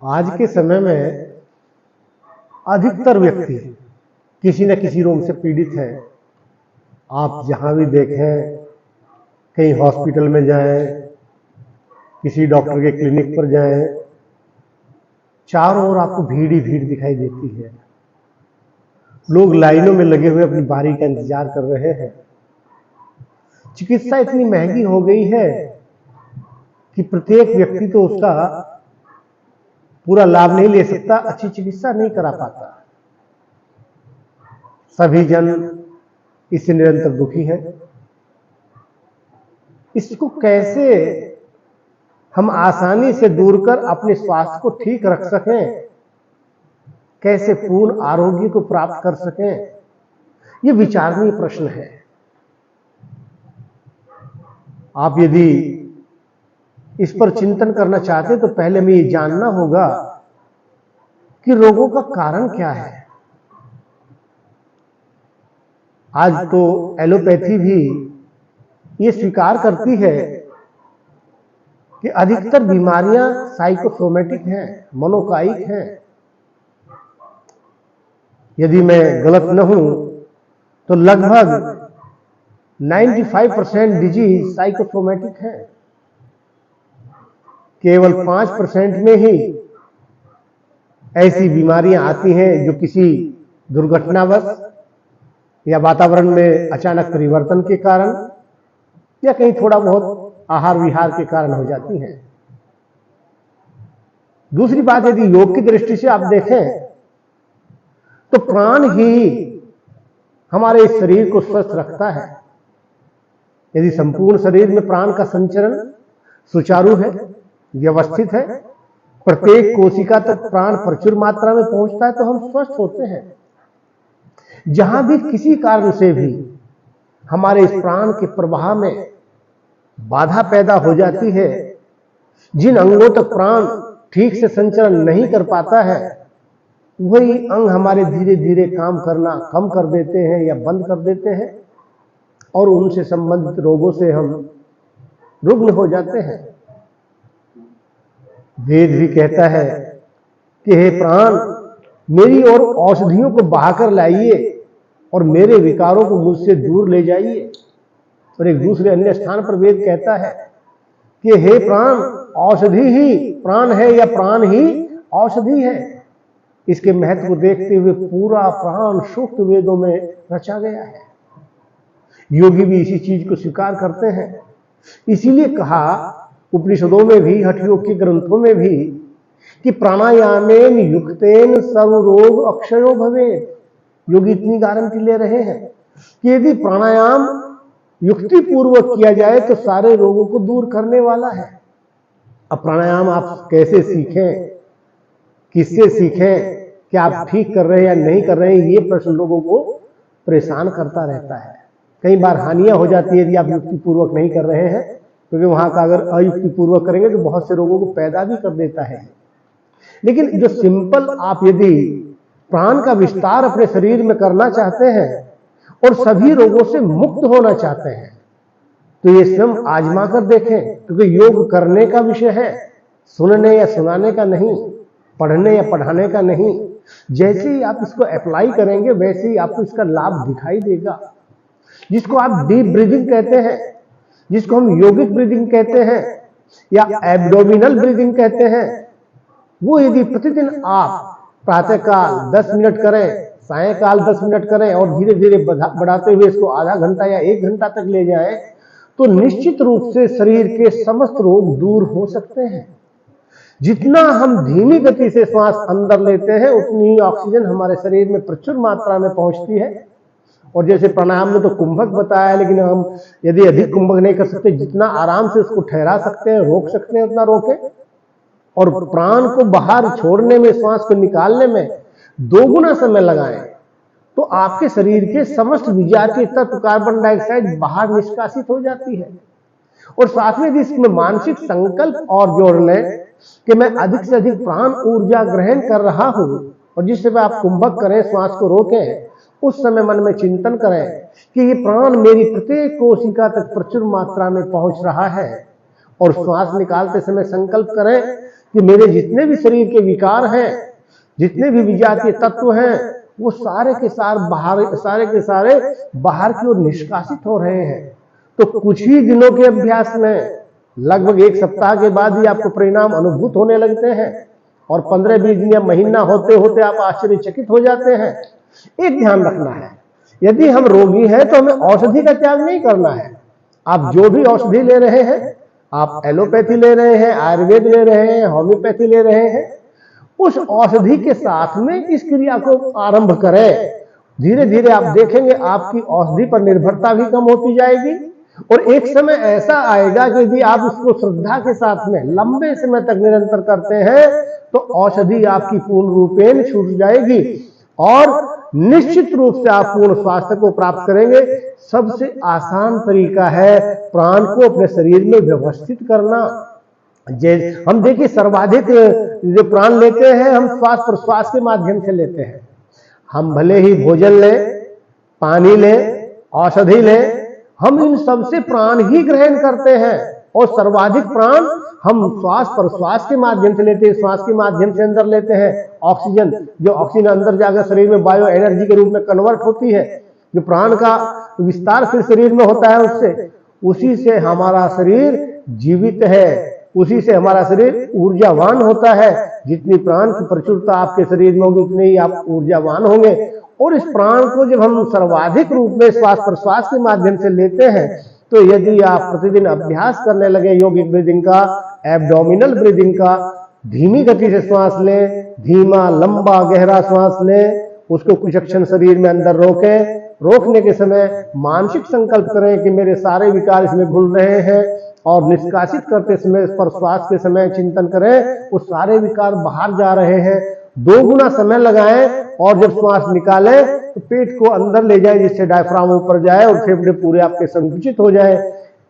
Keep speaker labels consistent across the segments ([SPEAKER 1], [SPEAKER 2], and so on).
[SPEAKER 1] आज के समय में अधिकतर व्यक्ति किसी न किसी रोग से पीड़ित है। आप जहां भी देखें, कहीं हॉस्पिटल में जाएं, किसी डॉक्टर के क्लिनिक पर जाएं, चारों ओर आपको भीड़ ही भीड़ दिखाई देती है। लोग लाइनों में लगे हुए अपनी बारी का इंतजार कर रहे हैं। चिकित्सा इतनी महंगी हो गई है कि प्रत्येक व्यक्ति तो उसका पूरा लाभ नहीं ले सकता, अच्छी चिकित्सा नहीं करा पाता। सभी जन इससे निरंतर दुखी है। इसको कैसे हम आसानी से दूर कर अपने स्वास्थ्य को ठीक रख सकें, कैसे पूर्ण आरोग्य को प्राप्त कर सकें, यह विचारणीय प्रश्न है। आप यदि इस पर चिंतन करना चाहते तो पहले हमें ये जानना होगा कि रोगों का कारण क्या है। आज तो एलोपैथी भी ये स्वीकार करती है कि अधिकतर बीमारियां साइकोसोमेटिक हैं, मनोकायिक हैं। यदि मैं गलत न हूं तो लगभग 95% डिजीज साइकोसोमेटिक है। केवल 5% में ही ऐसी बीमारियां आती हैं जो किसी दुर्घटनावश या वातावरण में अचानक परिवर्तन के कारण या कहीं थोड़ा बहुत आहार विहार के कारण हो जाती हैं। दूसरी बात, यदि योग की दृष्टि से आप देखें तो प्राण ही हमारे इस शरीर को स्वस्थ रखता है। यदि संपूर्ण शरीर में प्राण का संचरण सुचारू है, व्यवस्थित है, प्रत्येक कोशिका तक प्राण प्रचुर मात्रा में पहुंचता है, तो हम स्वस्थ होते हैं। जहां भी किसी कारण से भी हमारे इस प्राण के प्रवाह में बाधा पैदा हो जाती है, जिन अंगों तक प्राण ठीक से संचरण नहीं कर पाता है, वही अंग हमारे धीरे धीरे काम करना कम कर देते हैं या बंद कर देते हैं और उनसे संबंधित रोगों से हम रुग्ण हो जाते हैं। वेद भी कहता है कि हे प्राण, मेरी ओर औषधियों को बहाकर लाइए और मेरे विकारों को मुझसे दूर ले जाइए। और एक दूसरे अन्य स्थान पर वेद कहता है कि हे प्राण, औषधि ही प्राण है या प्राण ही औषधि है। इसके महत्व को देखते हुए पूरा प्राण सूक्त वेदों में रचा गया है। योगी भी इसी चीज को स्वीकार करते हैं। इसीलिए कहा उपनिषदों में भी, हठ योग के ग्रंथों में भी, कि प्राणायामेन युक्तेन सर्व रोग अक्षयो भवेत्। योगी इतनी गारंटी ले रहे हैं कि यदि प्राणायाम युक्ति पूर्वक किया जाए तो सारे रोगों को दूर करने वाला है। अब प्राणायाम आप कैसे सीखें, किससे सीखें, क्या आप ठीक कर रहे हैं या नहीं कर रहे हैं, ये प्रश्न लोगों को परेशान करता रहता है। कई बार हानियां हो जाती है यदि आप युक्ति पूर्वक नहीं कर रहे हैं, क्योंकि वहां का अगर अयुक्ति पूर्वक करेंगे तो बहुत से रोगों को पैदा भी कर देता है। लेकिन जो सिंपल, आप यदि प्राण का विस्तार अपने शरीर में करना चाहते हैं और सभी रोगों से मुक्त होना चाहते हैं, तो ये स्वयं आजमा कर देखें। क्योंकि योग करने का विषय है, सुनने या सुनाने का नहीं, पढ़ने या पढ़ाने का नहीं। जैसे ही आप इसको अप्लाई करेंगे वैसे ही आपको इसका लाभ दिखाई देगा। जिसको आप डीप ब्रीदिंग कहते हैं, जिसको हम योगिक ब्रीदिंग कहते हैं या एब्डोमिनल ब्रीदिंग कहते हैं, वो यदि प्रतिदिन आप प्रातःकाल 10 मिनट करें, सायंकाल 10 मिनट करें और धीरे धीरे बढ़ाते हुए इसको आधा घंटा या 1 घंटा तक ले जाएं, तो निश्चित रूप से शरीर के समस्त रोग दूर हो सकते हैं। जितना हम धीमी गति से श्वास अंदर लेते हैं, उतनी ही ऑक्सीजन हमारे शरीर में प्रचुर मात्रा में पहुंचती है। और जैसे प्राणायाम में तो कुंभक बताया, लेकिन हम यदि अधिक कुंभक नहीं कर सकते, जितना आराम से उसको ठहरा सकते हैं, रोक सकते हैं, उतना रोकें। और प्राण को बाहर छोड़ने में, श्वास को निकालने में 2 गुना समय लगाएं, तो आपके शरीर के समस्त विजातीय तत्व, कार्बन डाइऑक्साइड बाहर निष्कासित हो जाती है। और साथ में इसमें मानसिक संकल्प और जोड़ लें कि मैं अधिक से अधिक प्राण ऊर्जा ग्रहण कर रहा हूं, और जिस समय आप कुंभक करें, श्वास को रोकें, उस समय मन में चिंतन करें कि ये प्राण मेरी प्रत्येक कोशिका तक प्रचुर मात्रा में पहुंच रहा है। और श्वास निकालते समय संकल्प करें कि मेरे जितने भी शरीर के विकार हैं, जितने भी विजातीय तत्व हैं, वो सारे के सारे बाहर की ओर निष्कासित हो रहे हैं। तो कुछ ही दिनों के अभ्यास में, लगभग 1 सप्ताह के बाद ही आपको परिणाम अनुभूत होने लगते हैं, और 15-20 दिन या महीना होते होते आप आश्चर्यचकित हो जाते हैं। एक ध्यान रखना है, यदि हम रोगी हैं तो हमें औषधि का त्याग नहीं करना है। आप जो भी औषधि ले रहे हैं, आप एलोपैथी ले रहे हैं, आयुर्वेद ले रहे हैं, होम्योपैथी ले रहे हैं, उस औषधि के साथ में इस क्रिया को आरंभ करें। धीरे धीरे आप देखेंगे आपकी औषधि पर निर्भरता भी कम होती जाएगी, और एक समय ऐसा आएगा कि यदि आप इसको श्रद्धा के साथ में लंबे समय तक निरंतर करते हैं तो औषधि आपकी पूर्ण रूपेण छूट जाएगी और निश्चित रूप से आप पूर्ण स्वास्थ्य को प्राप्त करेंगे। सबसे आसान तरीका है प्राण को अपने शरीर में व्यवस्थित करना। हम देखिए सर्वाधिक जो प्राण लेते हैं हम श्वास प्रश्वास के माध्यम से लेते हैं। हम भले ही भोजन लें, पानी लें, औषधि लें, हम इन सबसे प्राण ही ग्रहण करते हैं, और सर्वाधिक प्राण हम श्वास प्रश्वास के माध्यम से लेते हैं। श्वास के माध्यम से अंदर लेते हैं ऑक्सीजन, जो ऑक्सीजन अंदर जाकर शरीर में बायो एनर्जी के रूप में कन्वर्ट होती है, जो प्राण का विस्तार फिर शरीर में होता है, उसी से हमारा शरीर जीवित है, उसी से हमारा शरीर ऊर्जावान होता है। जितनी प्राण की प्रचुरता आपके शरीर में होगी उतने ही आप ऊर्जावान होंगे। और इस प्राण को जब हम सर्वाधिक रूप में श्वास प्रश्वास के माध्यम से लेते हैं, तो यदि आप प्रतिदिन अभ्यास करने लगे योगिक ब्रीदिंग का, एब्डोमिनल ब्रीदिंग का, धीमी गति से श्वास लें, धीमा लंबा गहरा श्वास लें, उसको कुछ क्षण शरीर में अंदर रोकें। रोकने के समय मानसिक संकल्प करें कि मेरे सारे विकार इसमें घुल रहे हैं, और निष्कासित करते समय प्रश्वास के समय चिंतन करें वो सारे विकार बाहर जा रहे हैं। 2 गुना समय लगाएं, और जब श्वास निकालें तो पेट को अंदर ले जाए जिससे डायफ्राम ऊपर जाए और फेफड़े पूरे आपके संकुचित हो जाए।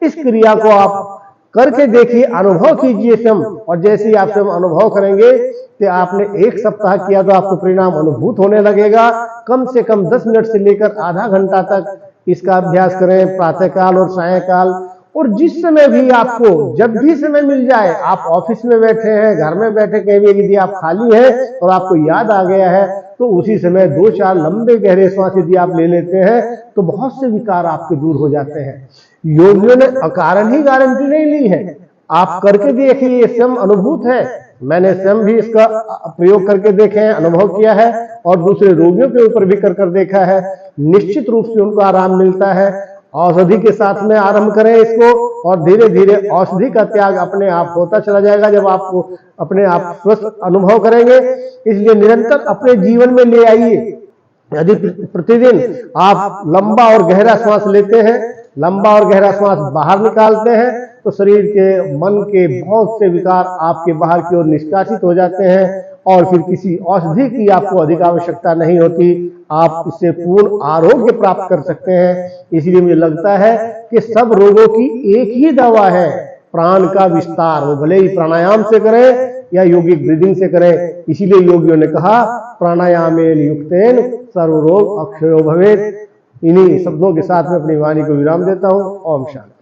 [SPEAKER 1] इस क्रिया को आप करके देखिए, अनुभव कीजिए स्वयं, और जैसे ही आप स्वयं अनुभव करेंगे कि आपने 1 सप्ताह किया तो आपको परिणाम अनुभूत होने लगेगा। कम से कम 10 मिनट से लेकर आधा घंटा तक इसका अभ्यास करें, प्रातःकाल और सायंकाल। और जिस समय भी आपको, जब भी समय मिल जाए, आप ऑफिस में बैठे हैं, घर में बैठे कहीं भी यदि आप खाली हैं और आपको याद आ गया है, तो उसी समय 2-4 लंबे गहरे श्वास यदि आप ले लेते हैं तो बहुत से विकार आपके दूर हो जाते हैं। योगियों ने अकारण ही गारंटी नहीं ली है, आप करके देखिए, ये स्वयं अनुभूत है। मैंने स्वयं भी इसका प्रयोग करके देखे हैं, अनुभव किया है, और दूसरे रोगियों के ऊपर भी कर देखा है। निश्चित रूप से उनको आराम मिलता है। औषधि के साथ में आरंभ करें इसको, और धीरे धीरे औषधि का त्याग अपने आप होता चला जाएगा जब आपको अपने आप स्वस्थ अनुभव करेंगे। इसलिए निरंतर अपने जीवन में ले आइए। यदि प्रतिदिन आप लंबा और गहरा श्वास लेते हैं, लंबा और गहरा श्वास बाहर निकालते हैं, तो शरीर के, मन के बहुत से विकार आपके बाहर की ओर निष्कासित हो जाते हैं, और फिर किसी औषधि की आपको अधिक आवश्यकता नहीं होती। आप इससे पूर्ण आरोग्य प्राप्त कर सकते हैं। इसलिए मुझे लगता है कि सब रोगों की एक ही दवा है, प्राण का विस्तार। वो भले ही प्राणायाम से करें या योगिक ब्रीदिंग से करें। इसीलिए योगियों ने कहा प्राणायामेन युक्तेन सर्व रोग अक्षयो भवेत्। इन्हीं शब्दों के साथ में अपनी वाणी को विराम देता हूं। ओम शांति।